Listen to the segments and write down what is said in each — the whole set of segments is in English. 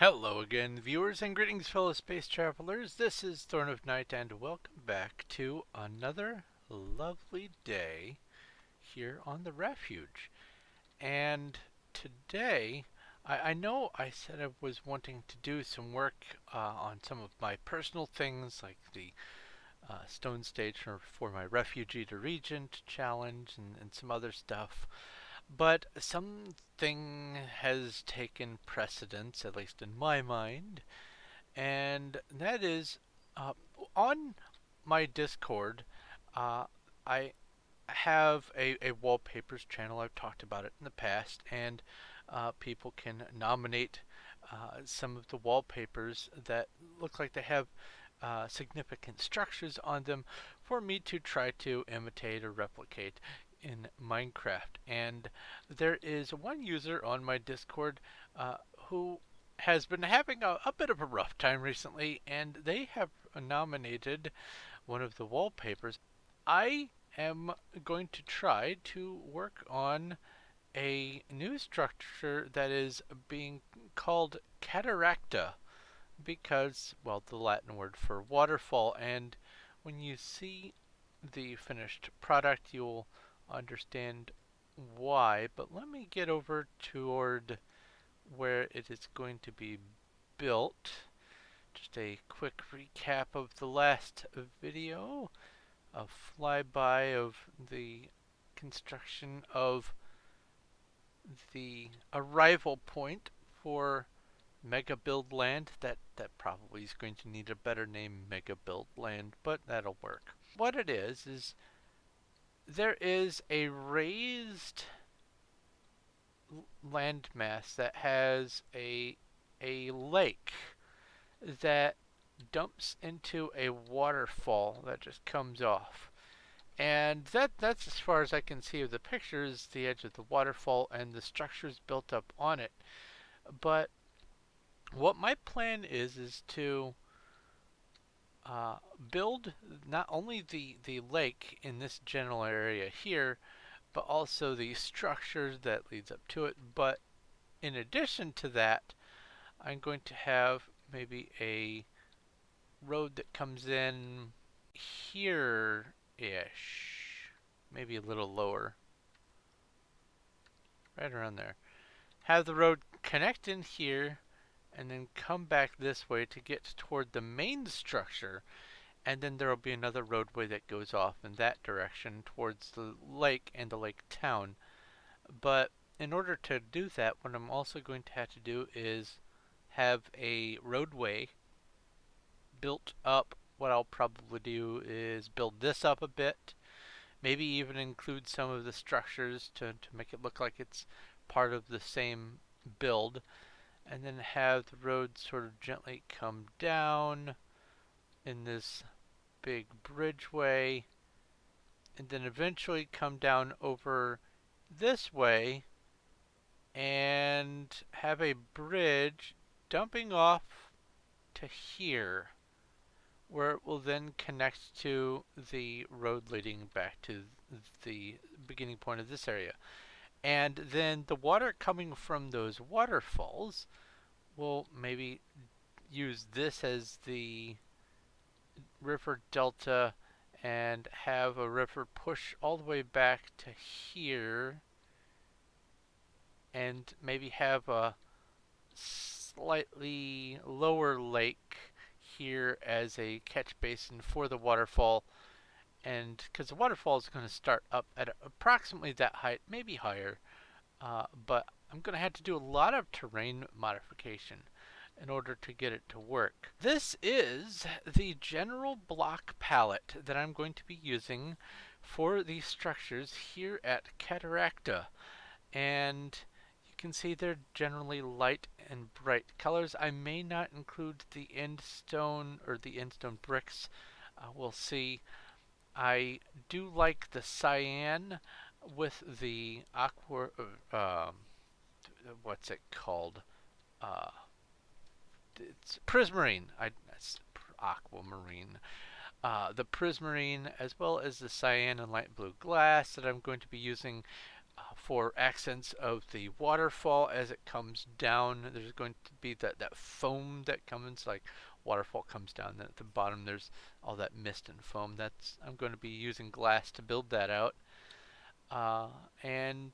Hello again, viewers, and greetings, fellow space travelers. This is Thorn of Night, and welcome back to another lovely day here on the Refuge. And today, I know I said I was wanting to do some work on some of my personal things, like the stone stage for my Refugee to Regent challenge and some other stuff. But something has taken precedence, at least in my mind, and that is uh, on my Discord. Uh, I have a wallpapers channel. I've talked about it in the past, and people can nominate some of the wallpapers that look like they have significant structures on them for me to try to imitate or replicate in Minecraft. And there is one user on my Discord who has been having a bit of a rough time recently, and they have nominated one of the wallpapers. I am going to try to work on a new structure that is being called Cataracta because, well, the Latin word for waterfall. And when you see the finished product, you'll understand why. But let me get over toward where it is going to be built. Just a quick recap of the last video, a flyby of the construction of the arrival point for Megabuild land. That probably is going to need a better name, Megabuild land, but that'll work. What it is there is a raised landmass that has a lake that dumps into a waterfall that just comes off. And that's as far as I can see of the pictures, the edge of the waterfall and the structures built up on it. But what my plan is to uh, build not only the lake in this general area here, but also the structure that leads up to it. But in addition to that, I'm going to have maybe a road that comes in here-ish, maybe a little lower, right around there. Have the road connect in here and then come back this way to get toward the main structure, and then there will be another roadway that goes off in that direction towards the lake and the lake town. But in order to do that, what I'm also going to have to do is have a roadway built up. What I'll probably do is build this up a bit, maybe even include some of the structures to make it look like it's part of the same build, and then have the road sort of gently come down in this big bridgeway, and then eventually come down over this way and have a bridge dumping off to here, where it will then connect to the road leading back to the beginning point of this area. And then the water coming from those waterfalls will maybe use this as the river delta and have a river push all the way back to here and maybe have a slightly lower lake here as a catch basin for the waterfall. And because the waterfall is going to start up at approximately that height, maybe higher, but I'm going to have to do a lot of terrain modification in order to get it to work. This is the general block palette that I'm going to be using for these structures here at Cataracta. And you can see they're generally light and bright colors. I may not include the end stone or the end stone bricks. We'll see. I do like the cyan with the aqua. What's it called? Uh, it's prismarine. That's aquamarine. The prismarine, as well as the cyan and light blue glass that I'm going to be using for accents of the waterfall as it comes down. There's going to be that foam that comes, like waterfall comes down, then at the bottom there's all that mist and foam. I'm going to be using glass to build that out. Uh, and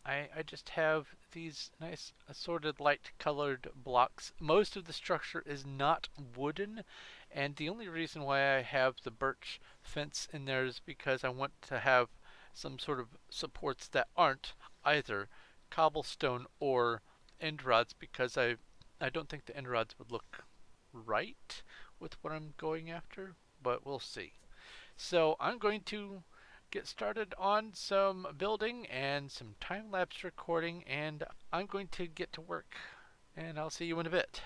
I just have these nice assorted light colored blocks. Most of the structure is not wooden, and the only reason why I have the birch fence in there is because I want to have some sort of supports that aren't either cobblestone or end rods, because I don't think the end rods would look right with what I'm going after, but we'll see. So I'm going to get started on some building and some time-lapse recording, and I'm going to get to work, and I'll see you in a bit.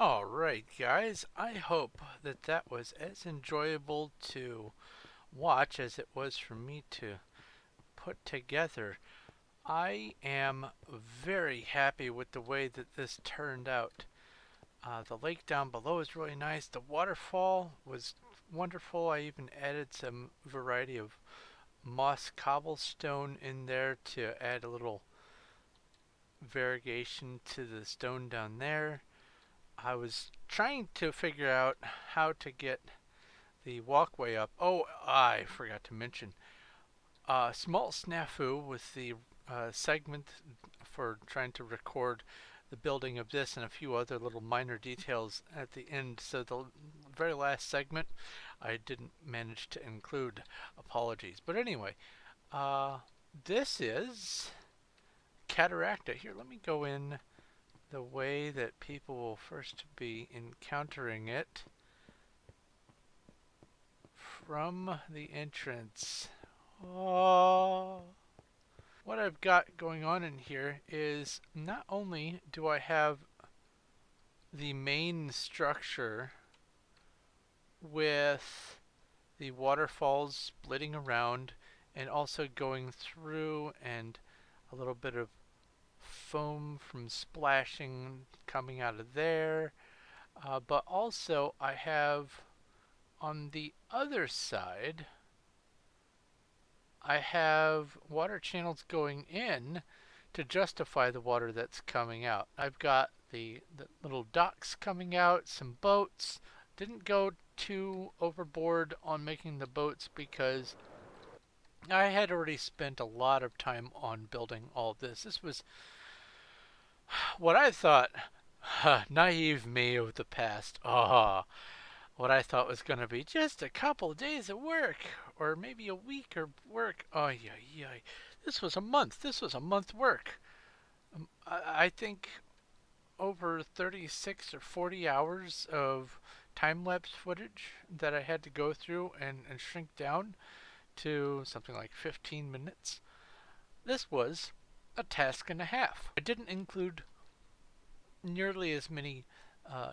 Alright, guys, I hope that that was as enjoyable to watch as it was for me to put together. I am very happy with the way that this turned out. The lake down below is really nice. The waterfall was wonderful. I even added some variety of moss cobblestone in there to add a little variegation to the stone down there. I was trying to figure out how to get the walkway up. Oh, I forgot to mention small snafu with the segment for trying to record the building of this and a few other little minor details at the end. So the very last segment I didn't manage to include. Apologies. But anyway, uh, this is Cataracta. Here, let me go in the way that people will first be encountering it from the entrance. Oh. What I've got going on in here is not only do I have the main structure with the waterfalls splitting around and also going through and a little bit of foam from splashing coming out of there, but also I have on the other side I have water channels going in to justify the water that's coming out. I've got the little docks coming out, some boats. Didn't go too overboard on making the boats because I had already spent a lot of time on building all of this. This was what I thought, naive me of the past. What I thought was going to be just a couple of days of work, or maybe a week of work. Oh, yeah, yeah. This was a month. This was a month work. I think over 36 or 40 hours of time lapse footage that I had to go through and shrink down to something like 15 minutes. This was a task and a half. I didn't include nearly as many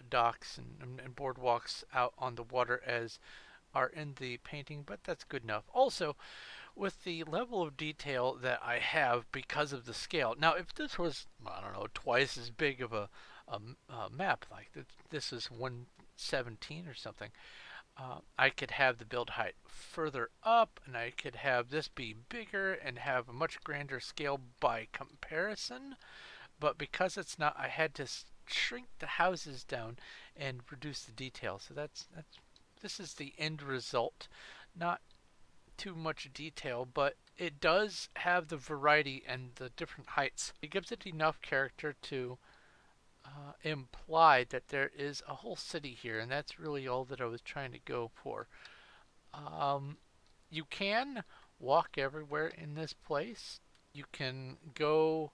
docks and boardwalks out on the water as are in the painting, but that's good enough. Also, with the level of detail that I have because of the scale. Now, if this was, I don't know, twice as big of a map, like this is 117 or something, I could have the build height further up, and I could have this be bigger and have a much grander scale by comparison. But because it's not, I had to shrink the houses down and reduce the detail. So that's this is the end result. Not too much detail, but it does have the variety and the different heights. It gives it enough character to imply that there is a whole city here, and that's really all that I was trying to go for. Um, you can walk everywhere in this place. You can go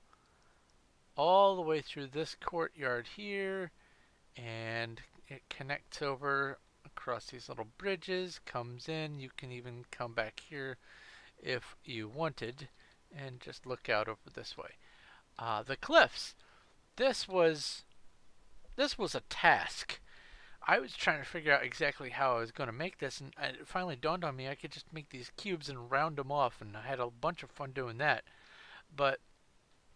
all the way through this courtyard here, and it connects over across these little bridges, comes in. You can even come back here if you wanted and just look out over this way. The cliffs. This was this was a task. I was trying to figure out exactly how I was going to make this, and it finally dawned on me I could just make these cubes and round them off, and I had a bunch of fun doing that. But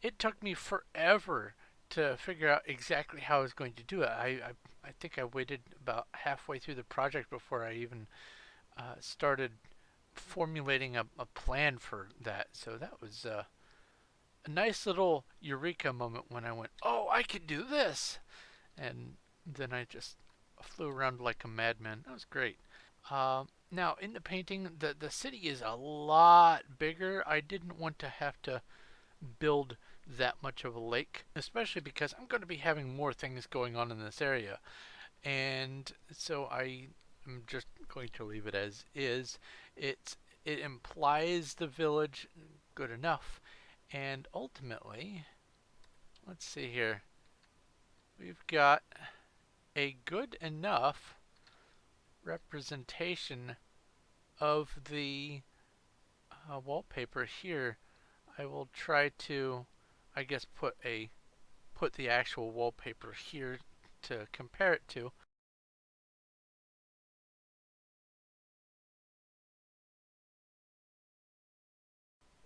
it took me forever to figure out exactly how I was going to do it. I think I waited about halfway through the project before I even started formulating a plan for that. So that was a nice little eureka moment when I went, oh, I can do this. And then I just flew around like a madman. That was great. Now, in the painting, the city is a lot bigger. I didn't want to have to build that much of a lake, especially because I'm going to be having more things going on in this area. And so I am just going to leave it as is. It implies the village good enough. And ultimately, let's see here. We've got a good enough representation of the wallpaper here. I will try to, I guess, put the actual wallpaper here to compare it to.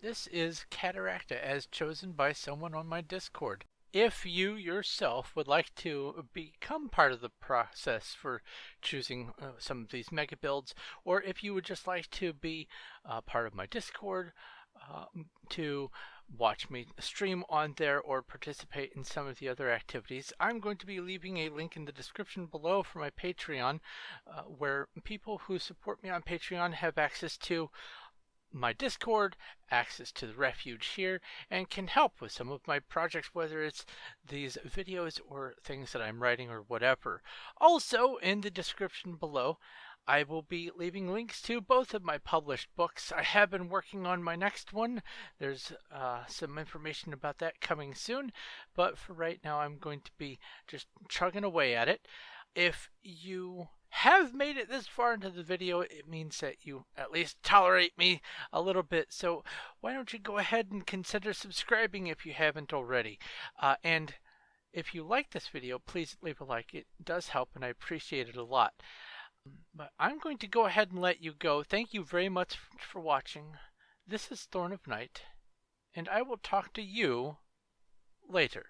This is Cataracta as chosen by someone on my Discord. If you yourself would like to become part of the process for choosing some of these mega builds, or if you would just like to be part of my Discord, to watch me stream on there or participate in some of the other activities, I'm going to be leaving a link in the description below for my Patreon, where people who support me on Patreon have access to my Discord, access to the Refuge here, and can help with some of my projects, whether it's these videos or things that I'm writing or whatever. Also, in the description below, I will be leaving links to both of my published books. I have been working on my next one. There's some information about that coming soon, but for right now, I'm going to be just chugging away at it. If you have made it this far into the video, it means that you at least tolerate me a little bit. So why don't you go ahead and consider subscribing if you haven't already. And if you like this video, please leave a like. It does help and I appreciate it a lot. But I'm going to go ahead and let you go. Thank you very much for watching. This is Thorn of Night, and I will talk to you later.